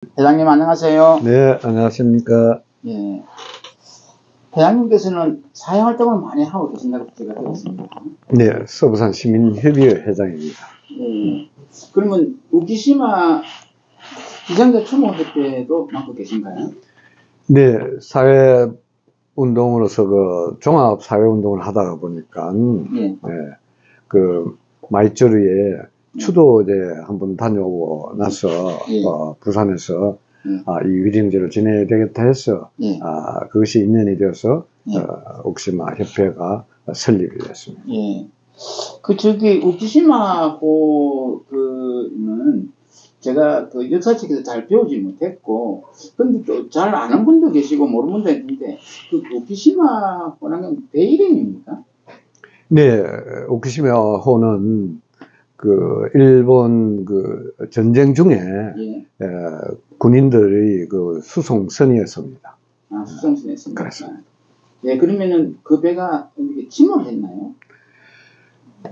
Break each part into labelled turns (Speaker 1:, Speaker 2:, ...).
Speaker 1: 회장님 안녕하세요.
Speaker 2: 네, 안녕하십니까.
Speaker 1: 예. 회장님께서는 사회활동을 많이 하고 계신다고 제가 들었습니다.
Speaker 2: 네, 서부산 시민협의회 회장입니다.
Speaker 1: 예. 그러면 우키시마 기생자 추모협회도 맡고 계신가요?
Speaker 2: 네, 사회운동으로서 종합사회운동을 하다가 보니까,
Speaker 1: 예.
Speaker 2: 그, 마이쩌르에 추도제 한번 다녀오고 나서,
Speaker 1: 예.
Speaker 2: 부산에서,
Speaker 1: 예.
Speaker 2: 이 위령제를 지내야 되겠다 해서,
Speaker 1: 예.
Speaker 2: 그것이 인연이 되어서,
Speaker 1: 예.
Speaker 2: 우키시마 협회가 설립이 됐습니다.
Speaker 1: 예. 우키시마호, 제가 그 역사책에서 잘 배우지 못했고, 근데 또 잘 아는 분도 계시고, 모르는 분도 있는데, 그 우키시마호라는 건 배 이름입니까?
Speaker 2: 네, 우키시마호는 일본 전쟁 중에,
Speaker 1: 예.
Speaker 2: 군인들의 수송선이었습니다.
Speaker 1: 아, 수송선이었습니다.
Speaker 2: 그렇습니다.
Speaker 1: 예, 그러면은 그 배가 이렇게 침몰했나요?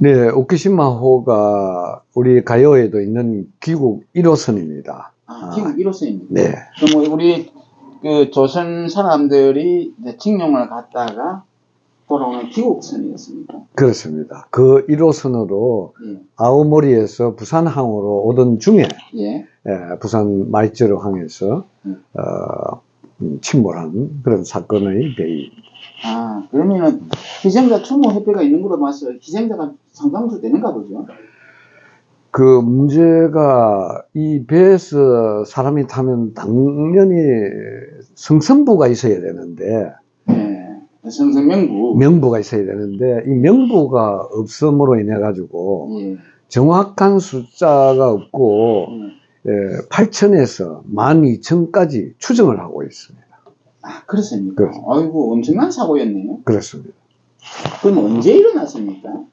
Speaker 2: 네, 우키시마호가 우리 가요에도 있는 귀국 1호선입니다.
Speaker 1: 아, 귀국 1호선입니다.
Speaker 2: 네.
Speaker 1: 그럼 우리 조선 사람들이 이제 칙령을 갔다가 돌아오는 귀국선이었습니까?
Speaker 2: 그렇습니다. 그 1호선으로
Speaker 1: 예.
Speaker 2: 아오모리에서 부산항으로 오던 중에,
Speaker 1: 예.
Speaker 2: 부산 마이쩌르항에서, 침몰한 그런 사건의 배입니다.
Speaker 1: 아, 그러면은 희생자 추모협회가 있는 걸로 봐서 희생자가 상당수 되는가 보죠?
Speaker 2: 그 문제가 이 배에서 사람이 타면 당연히 성선부가 있어야 되는데, 명부가 있어야 되는데, 이 명부가 없음으로 인해 가지고,
Speaker 1: 예. 정확한
Speaker 2: 숫자가 없고, 8,000에서 12,000까지 추정을 하고 있습니다.
Speaker 1: 아, 그렇습니까?
Speaker 2: 그렇습니다.
Speaker 1: 아이고, 엄청난 사고였네요.
Speaker 2: 그렇습니다.
Speaker 1: 그럼 언제 일어났습니까?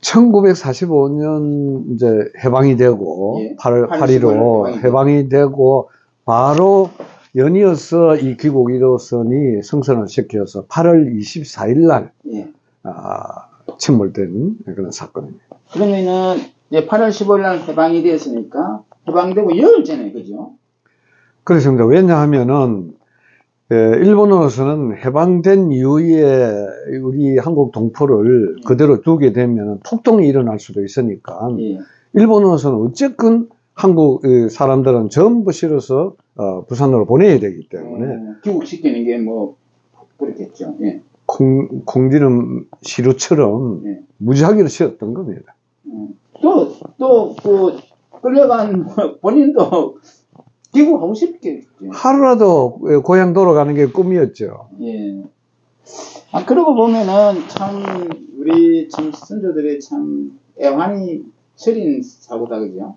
Speaker 2: 1945년 이제 해방이 되고,
Speaker 1: 예.
Speaker 2: 8.15 해방이 되고, 바로 연이어서 이 귀국 1호선이 성선을 시켜서 8월 24일 날,
Speaker 1: 예.
Speaker 2: 침몰된 그런 사건입니다.
Speaker 1: 그러면은, 이제 8월 15일 날 해방이 되었으니까, 해방되고 열흘째네, 그죠?
Speaker 2: 그렇습니다. 왜냐하면은, 일본으로서는 해방된 이후에 우리 한국 동포를 그대로 두게 되면 폭동이 일어날 수도 있으니까,
Speaker 1: 예.
Speaker 2: 일본으로서는 어쨌든 한국 사람들은 전부 실어서 부산으로 보내야 되기 때문에
Speaker 1: 귀국시키는 게 뭐 그렇겠죠. 예.
Speaker 2: 콩지름 시루처럼
Speaker 1: 예.
Speaker 2: 무지하기로 쉬었던 겁니다.
Speaker 1: 또 끌려간 본인도 귀국하고 싶겠죠.
Speaker 2: 하루라도 고향 돌아가는 게 꿈이었죠.
Speaker 1: 예. 아, 그러고 보면은 참 우리 참 선조들의 참 애환이 서린 사고다, 그죠?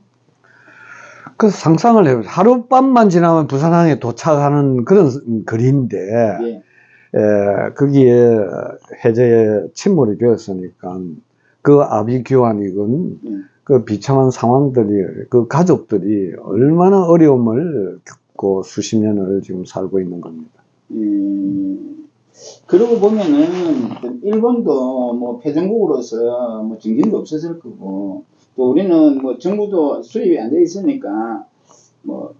Speaker 2: 그 상상을 해보세요. 하룻밤만 지나면 부산항에 도착하는 그런 거리인데,
Speaker 1: 예.
Speaker 2: 거기에 해저에 침몰이 되었으니까, 그 아비규환이건, 그 비참한 상황들이, 그 가족들이 얼마나 어려움을 겪고 수십 년을 지금 살고 있는 겁니다.
Speaker 1: 그러고 보면은, 일본도 뭐 패전국으로서 뭐 정신도 없었을 거고, 또 우리는 뭐 정부도 수립이 안 돼 있으니까, 뭐,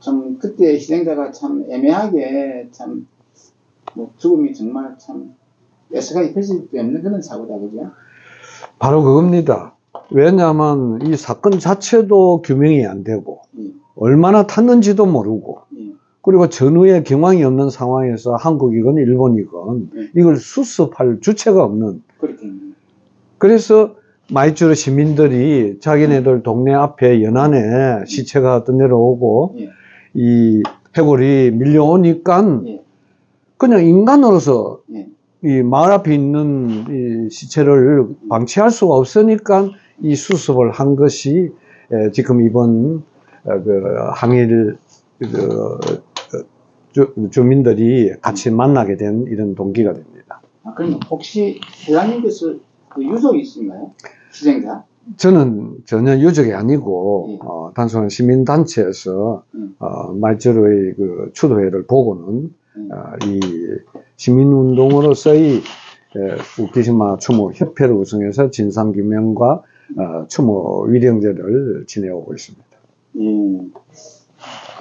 Speaker 1: 참, 그때 희생자가 참 애매하게 참, 뭐, 죽음이 정말 참, 예사가 펼칠 수 없는 그런 사고다, 그죠?
Speaker 2: 바로 그겁니다. 왜냐하면 이 사건 자체도 규명이 안 되고, 얼마나 탔는지도 모르고, 그리고 전후에 경황이 없는 상황에서 한국이건 일본이건 이걸 수습할 주체가 없는. 그래서 마이쩌르 시민들이 자기네들 동네 앞에 연안에 시체가 떠내려오고 이 해골이 밀려오니까 그냥 인간으로서 이 마을 앞에 있는 이 시체를 방치할 수가 없으니까 이 수습을 한 것이 지금 이번 항일 주민들이 같이 만나게 된 이런 동기가 됩니다.
Speaker 1: 아, 그럼 혹시 회장님께서 그 유족이 있으신가요? 희생자?
Speaker 2: 저는 전혀 유족이 아니고 단순한 시민단체에서 마이쩌르의 추도회를 보고는 이 시민운동으로서의 우키시마 추모 협회를 구성해서 진상규명과 추모 위령제를 지내오고 있습니다.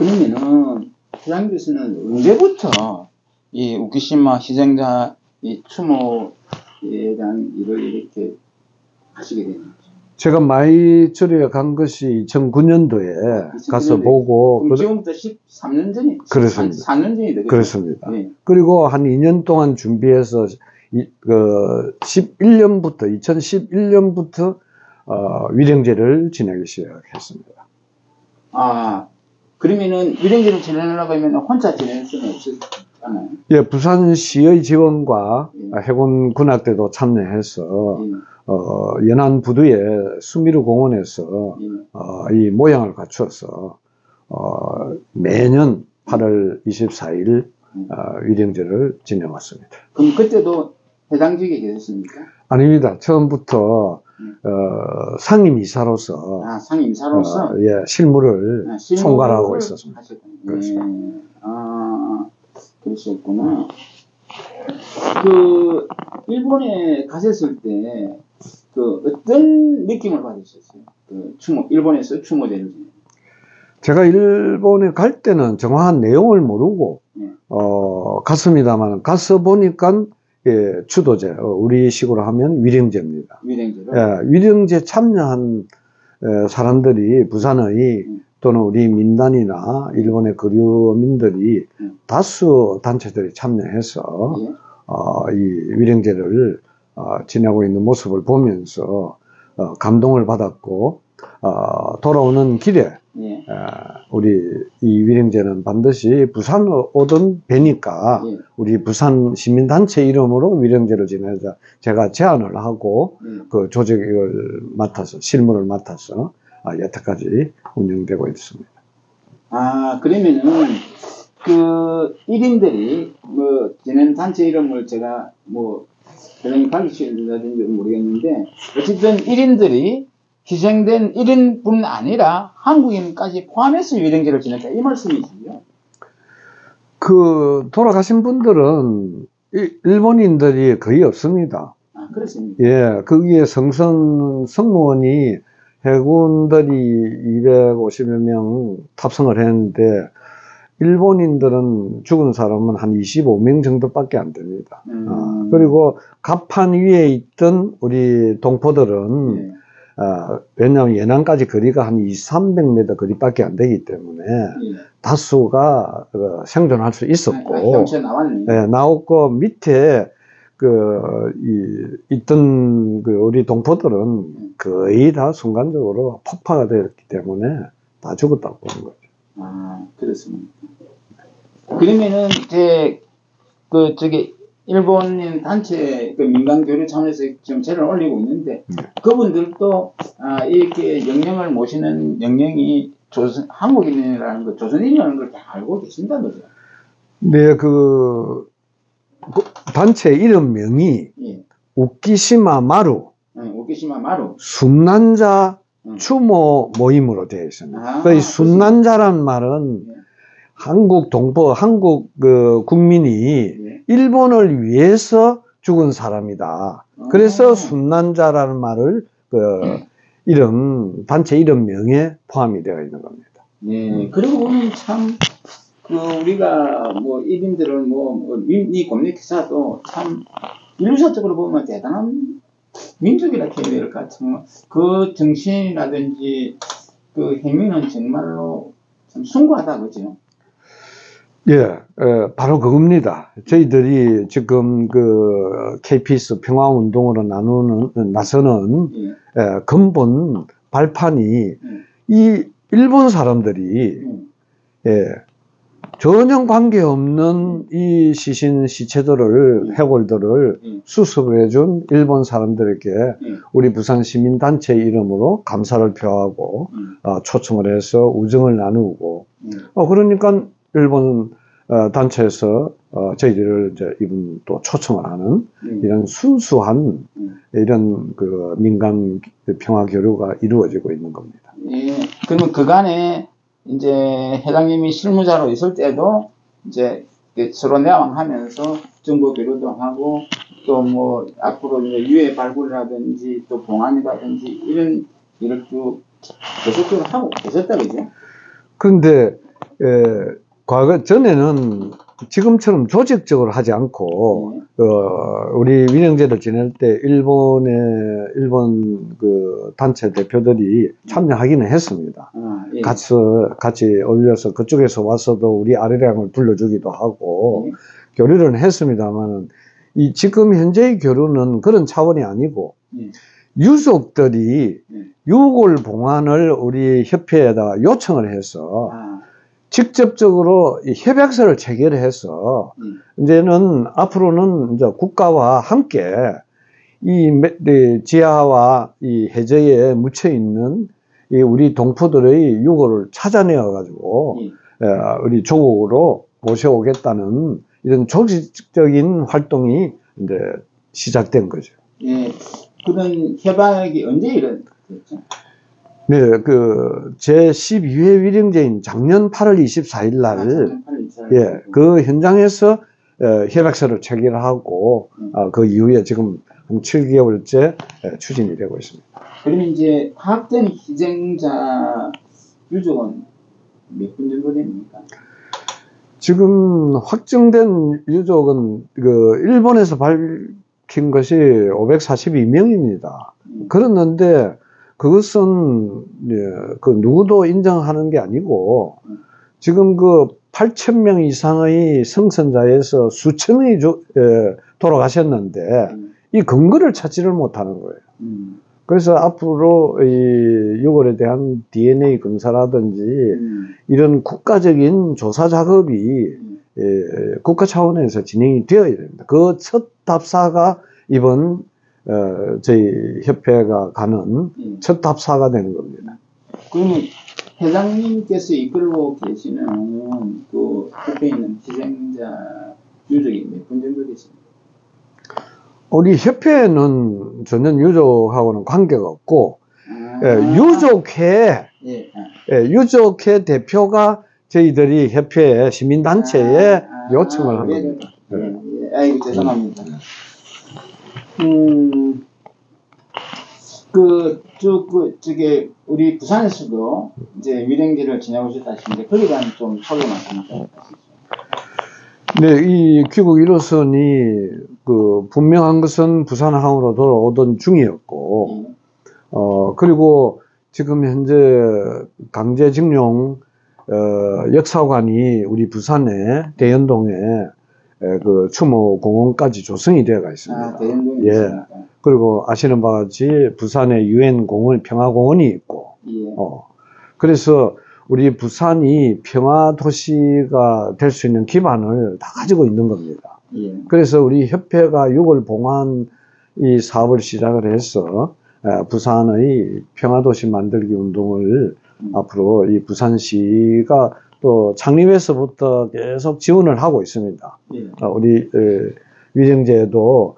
Speaker 1: 그러면은 회장님께서는 언제부터 이 우키시마 희생자 이 추모에 대한 일을 이렇게 하시게 됐는지?
Speaker 2: 제가 마이처리에 간 것이 2009년도에 가서 보고.
Speaker 1: 그럼 지금부터 13년 전이?
Speaker 2: 그렇습니다.
Speaker 1: 4년 전이다.
Speaker 2: 그렇습니다.
Speaker 1: 네.
Speaker 2: 그리고 한 2년 동안 준비해서 2011년부터 위령제를 지내기 시작했습니다.
Speaker 1: 아, 그러면은 위령제를 지내려고 하면 혼자 지낼 수는 없었잖아요.
Speaker 2: 예, 부산시의 지원과 해군 군악대도 참여해서 연안 부두의 수미르 공원에서 이 모양을 갖추어서 매년 8월 24일 위령제를 지내왔습니다.
Speaker 1: 그럼 그때도 해당직에 계셨습니까?
Speaker 2: 아닙니다. 처음부터 상임이사로서
Speaker 1: 상임이사로서
Speaker 2: 예, 실무를 총괄하고 있었습니다.
Speaker 1: 네. 그러셨구나. 그 일본에 가셨을 때 그 어떤 느낌을 받으셨어요? 그 일본에서 추모제를 지내.
Speaker 2: 제가 일본에 갈 때는 정확한 내용을 모르고 갔습니다만 가서 보니까 예, 추도제, 우리식으로 하면 위령제입니다.
Speaker 1: 위령제로?
Speaker 2: 예, 위령제 참여한 사람들이 부산의 또는 우리 민단이나 일본의 거류민들이 다수 단체들이 참여해서 이 위령제를 지내고 있는 모습을 보면서 감동을 받았고 돌아오는 길에 우리 이 위령제는 반드시 부산 오던 배니까 우리 부산 시민단체 이름으로 위령제를 지내자 제가 제안을 하고 그 조직을 맡아서 실무를 맡아서 여태까지 운영되고 있습니다.
Speaker 1: 그러면은 그 1인들이 뭐 지낸 단체 이름을 제가 뭐 대단히 가르치는다든지 모르겠는데 어쨌든 1인들이 희생된 1인뿐 아니라 한국인까지 포함해서 위령제를 지냈다 이 말씀이시죠?
Speaker 2: 그 돌아가신 분들은 일본인들이 거의 없습니다.
Speaker 1: 그렇습니다.
Speaker 2: 예, 거기에 성무원이 해군들이 250여 명 탑승을 했는데 일본인들은 죽은 사람은 한 25명 정도밖에 안 됩니다. 그리고 갑판 위에 있던 우리 동포들은 왜냐하면 연안까지 거리가 한 200~300m 거리밖에 안 되기 때문에 다수가 생존할 수 있었고 나왔고 밑에 있던 우리 동포들은 거의 다 순간적으로 폭파가 되었기 때문에 다 죽었다고 보는 거죠.
Speaker 1: 그렇습니다. 그러면은 저기 일본인 단체 민간 교류 차원에서 지금 제를 올리고 있는데 그분들도 이렇게 영령을 모시는 영령이 한국인이라는 거, 조선인이라는 걸 다 알고 계신다는 거죠.
Speaker 2: 네, 그 단체 이름명이 우키시마 마루, 순난자 추모 모임으로 되어 있습니다. 그 순난자란 말은 한국 동포, 한국 국민이 일본을 위해서 죽은 사람이다. 그래서 순난자라는 말을 단체 이름명에 포함이 되어 있는 겁니다.
Speaker 1: 그리고 보면 참 우리가 뭐 1인들은 이 고민기사도 참 인류사적으로 보면 대단한 민족이라 해야 될 것 같은 그 정신이라든지 그 행위는 정말로 참 숭고하다, 그죠?
Speaker 2: 예, 바로 그겁니다. 저희들이 지금 KPS 평화운동으로 나서는 근본 발판이 이 일본 사람들이 전혀 관계없는 이 시체들을, 해골들을 수습해준 일본 사람들에게 우리 부산 시민단체 이름으로 감사를 표하고 초청을 해서 우정을 나누고 그러니까 일본 단체에서 저희들을 이분 또 초청을 하는 이런 순수한 이런 민간 평화 교류가 이루어지고 있는 겁니다.
Speaker 1: 그러면 그간에 이제 회장님이 실무자로 있을 때도 이제 서로 내왕하면서 정보 교류도 하고 또 뭐 앞으로 이제 유해 발굴이라든지 또 봉안이라든지 이런 일을 쭉 계속적으로 하고 계셨다, 그죠?
Speaker 2: 그런데 과거 전에는 지금처럼 조직적으로 하지 않고 우리 위령제를 지낼 때 일본 그 단체 대표들이 참여하기는 했습니다.
Speaker 1: 예.
Speaker 2: 같이 어울려서 그쪽에서 와서도 우리 아래량을 불러주기도 하고 교류를 했습니다만은 이 지금 현재의 교류는 그런 차원이 아니고 유족들이 유골 봉안을 우리 협회에다가 요청을 해서 직접적으로 이 협약서를 체결해서 이제는 앞으로는 이제 국가와 함께 이 지하와 이 해저에 묻혀 있는 이 우리 동포들의 유골을 찾아내어 가지고 우리 조국으로 모셔오겠다는 이런 조직적인 활동이 이제 시작된 거죠.
Speaker 1: 예, 그런 협약이 언제 이루어졌죠?
Speaker 2: 네, 그 제12회 위령제인 작년 8월 24일 날, 예, 그 현장에서 협약서를 체결하고 그 이후에 지금 한 7개월째 추진이 되고 있습니다.
Speaker 1: 그러면 이제 파악된 희생자 유족은 몇 분 정도 됩니까?
Speaker 2: 지금 확정된 유족은 그 일본에서 밝힌 것이 542명입니다. 그랬는데 그것은 그 누구도 인정하는 게 아니고 지금 그 8,000명 이상의 성선자에서 수천 명이 돌아가셨는데 이 근거를 찾지를 못하는 거예요. 그래서 앞으로 이 유골에 대한 DNA 검사라든지 이런 국가적인 조사 작업이 국가 차원에서 진행이 되어야 됩니다. 그 첫 답사가 이번 저희 협회가 가는 첫 답사가 되는 겁니다.
Speaker 1: 그러면 회장님께서 이끌고 계시는 그 협회에 있는 희생자 유족이 몇 분 정도 되십니까?
Speaker 2: 우리 협회는 전혀 유족하고는 관계가 없고 유족회 유족회 대표가 저희들이 협회 시민단체에 요청을 합니다.
Speaker 1: 아이고 죄송합니다. 저기 우리 부산에서도 이제 위령제를 지내오셨다 하시는데 거기에 대한 좀 소개 말씀하세요.
Speaker 2: 네, 이 귀국 1호선이 그 분명한 것은 부산항으로 돌아오던 중이었고, 그리고 지금 현재 강제징용 역사관이 우리 부산에 대연동에 그 추모공원까지 조성이 되어가 있습니다.
Speaker 1: 대연동에
Speaker 2: 예. 그리고 아시는 바와 같이 부산에 유엔 공원, 평화공원이 있고, 그래서 우리 부산이 평화 도시가 될 수 있는 기반을 다 가지고 있는 겁니다. 그래서 우리 협회가 유골 봉안 이 사업을 시작을 해서 부산의 평화 도시 만들기 운동을 앞으로 이 부산시가 또 창립에서부터 계속 지원을 하고 있습니다. 우리 위령제에도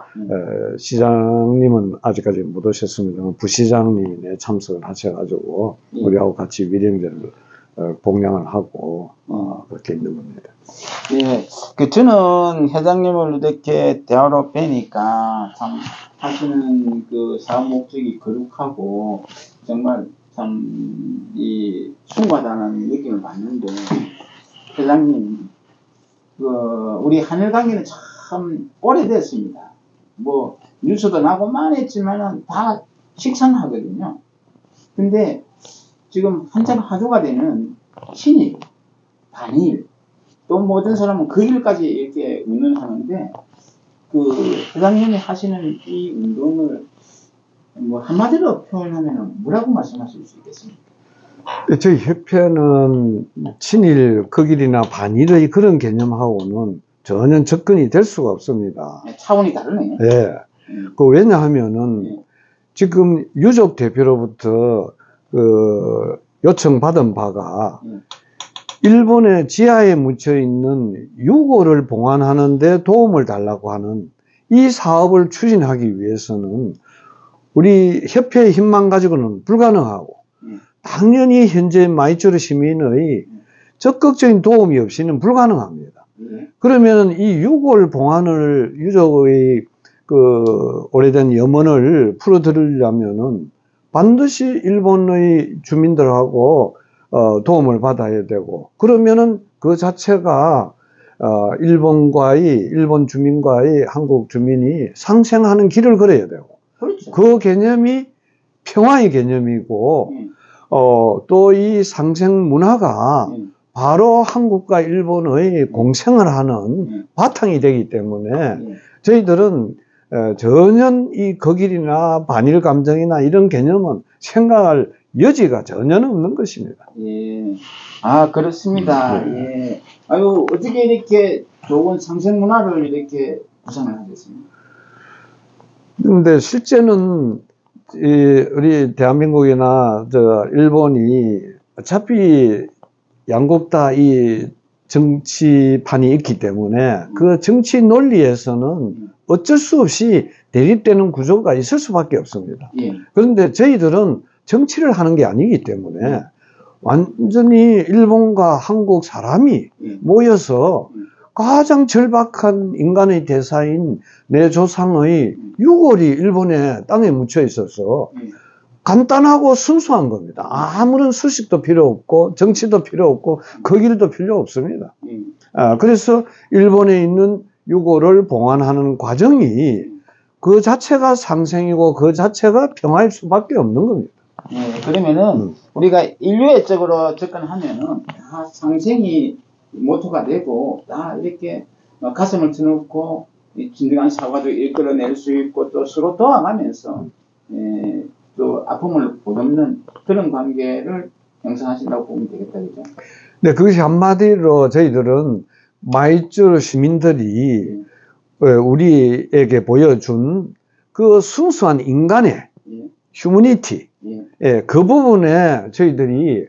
Speaker 2: 시장님은 아직까지 못 오셨습니다만 부시장님이 참석을 하셔가지고 우리하고 같이 위령제를 봉양을 하고 그렇게 있는 겁니다.
Speaker 1: 예, 그 저는 회장님을 이렇게 대화로 뵈니까 참 하시는 그 사업 목적이 거룩하고 정말 참 이 숭고하다는 느낌을 받는데 회장님 그 우리 하늘강의는 참 오래됐습니다. 뭐 뉴스도 나고만 했지만은 다 식상하거든요. 근데 지금 한참 화두가 되는 신일, 반일, 또 모든 사람은 그 일까지 이렇게 운운하는데 그 회장님이 하시는 이 운동을 뭐 한마디로 표현하면 뭐라고 말씀하실 수 있겠습니까?
Speaker 2: 저희 협회는 친일, 극일이나 반일의 그런 개념하고는 전혀 접근이 될 수가 없습니다.
Speaker 1: 차원이 다르네요.
Speaker 2: 예. 그 왜냐하면은 지금 유족 대표로부터 그 요청받은 바가 일본의 지하에 묻혀 있는 유골을 봉안하는데 도움을 달라고 하는 이 사업을 추진하기 위해서는 우리 협회의 힘만 가지고는 불가능하고 당연히 현재 마이쪼르 시민의 적극적인 도움이 없이는 불가능합니다. 그러면 이 유골 봉안을 유족의 그 오래된 염원을 풀어드리려면은 반드시 일본의 주민들하고 도움을 받아야 되고, 그러면은 그 자체가 일본 주민과의 한국 주민이 상생하는 길을 걸어야 되고,
Speaker 1: 그렇죠.
Speaker 2: 그 개념이 평화의 개념이고, 또 이 상생 문화가 바로 한국과 일본의 공생을 하는 바탕이 되기 때문에 저희들은 전혀 이 거길이나 반일 감정이나 이런 개념은 생각할 여지가 전혀 없는 것입니다.
Speaker 1: 예. 아, 그렇습니다. 예. 아유, 어떻게 이렇게 좋은 상생 문화를 이렇게 구상을 하셨습니까?
Speaker 2: 근데 실제는 우리 대한민국이나 일본이 어차피 양국 다 이 정치판이 있기 때문에 그 정치 논리에서는 어쩔 수 없이 대립되는 구조가 있을 수밖에 없습니다. 그런데 저희들은 정치를 하는 게 아니기 때문에 완전히 일본과 한국 사람이 모여서 가장 절박한 인간의 대사인 내 조상의 유골이 일본의 땅에 묻혀 있어서 간단하고 순수한 겁니다. 아무런 수식도 필요 없고 정치도 필요 없고 거길도 필요 없습니다. 그래서 일본에 있는 유골을 봉안하는 과정이 그 자체가 상생이고 그 자체가 평화일 수밖에 없는 겁니다.
Speaker 1: 그러면은 우리가 인류애적으로 접근하면은 다 상생이 모토가 되고 다 이렇게 가슴을 터놓고 진정한 사과도 이끌어낼 수 있고 또 서로 도와가면서 또 아픔을 보듬는 그런 관계를 형성하신다고 보면 되겠다, 그죠?
Speaker 2: 네, 그것이 한마디로 저희들은 마이쮸 시민들이 우리에게 보여준 그 순수한 인간의 휴머니티, 그 부분에 저희들이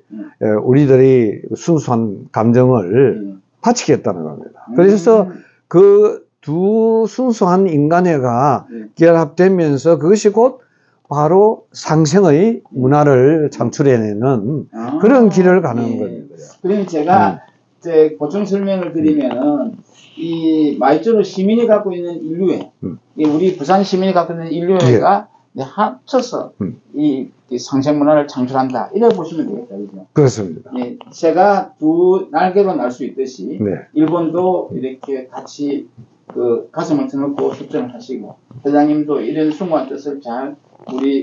Speaker 2: 우리들이 순수한 감정을 바치겠다는 겁니다. 그래서 그 두 순수한 인간애가 결합되면서 그것이 곧 바로 상생의 문화를 창출해내는 그런 길을 가는 겁니다.
Speaker 1: 그러면 제가 이제 보충 설명을 드리면은 이 마이쮸 시민이 갖고 있는 인류애, 우리 부산 시민이 갖고 있는 인류애가 합쳐서 이 상생 문화를 창출한다. 이렇게 보시면 되겠다, 그죠?
Speaker 2: 그렇습니다.
Speaker 1: 새가 두 날개로 날 수 있듯이 일본도 이렇게 같이 그 가슴을 터놓고 협정을 하시고 회장님도 이런 숭고한 뜻을 잘 우리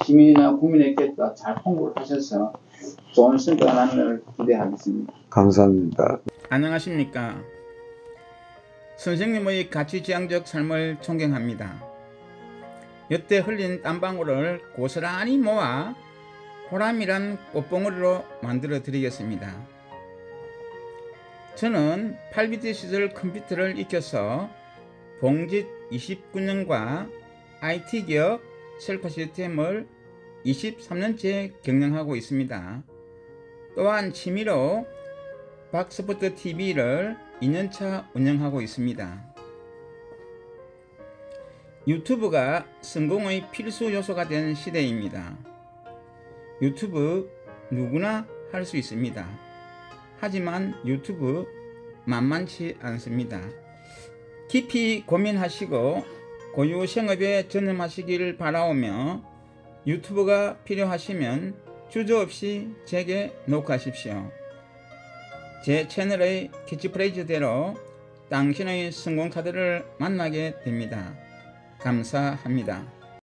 Speaker 1: 시민이나 국민에게 잘 홍보를 하셔서 좋은 성과가 나는 걸 기대하겠습니다.
Speaker 2: 감사합니다.
Speaker 3: 안녕하십니까. 선생님의 가치지향적 삶을 존경합니다. 여태 흘린 땀방울을 고스란히 모아 보람이란 꽃봉오리로 만들어 드리겠습니다. 저는 8비트 시절 컴퓨터를 익혀서 봉짓 29년과 IT기업 셀카 시스템을 23년째 경영하고 있습니다. 또한 취미로 박스포트 TV를 2년차 운영하고 있습니다. 유튜브가 성공의 필수 요소가 된 시대입니다. 유튜브 누구나 할 수 있습니다. 하지만 유튜브 만만치 않습니다. 깊이 고민하시고 고유 생업에 전념하시길 바라오며 유튜브가 필요하시면 주저없이 제게 녹화하십시오. 제 채널의 캐치프레이즈대로 당신의 성공카드를 만나게 됩니다. 감사합니다.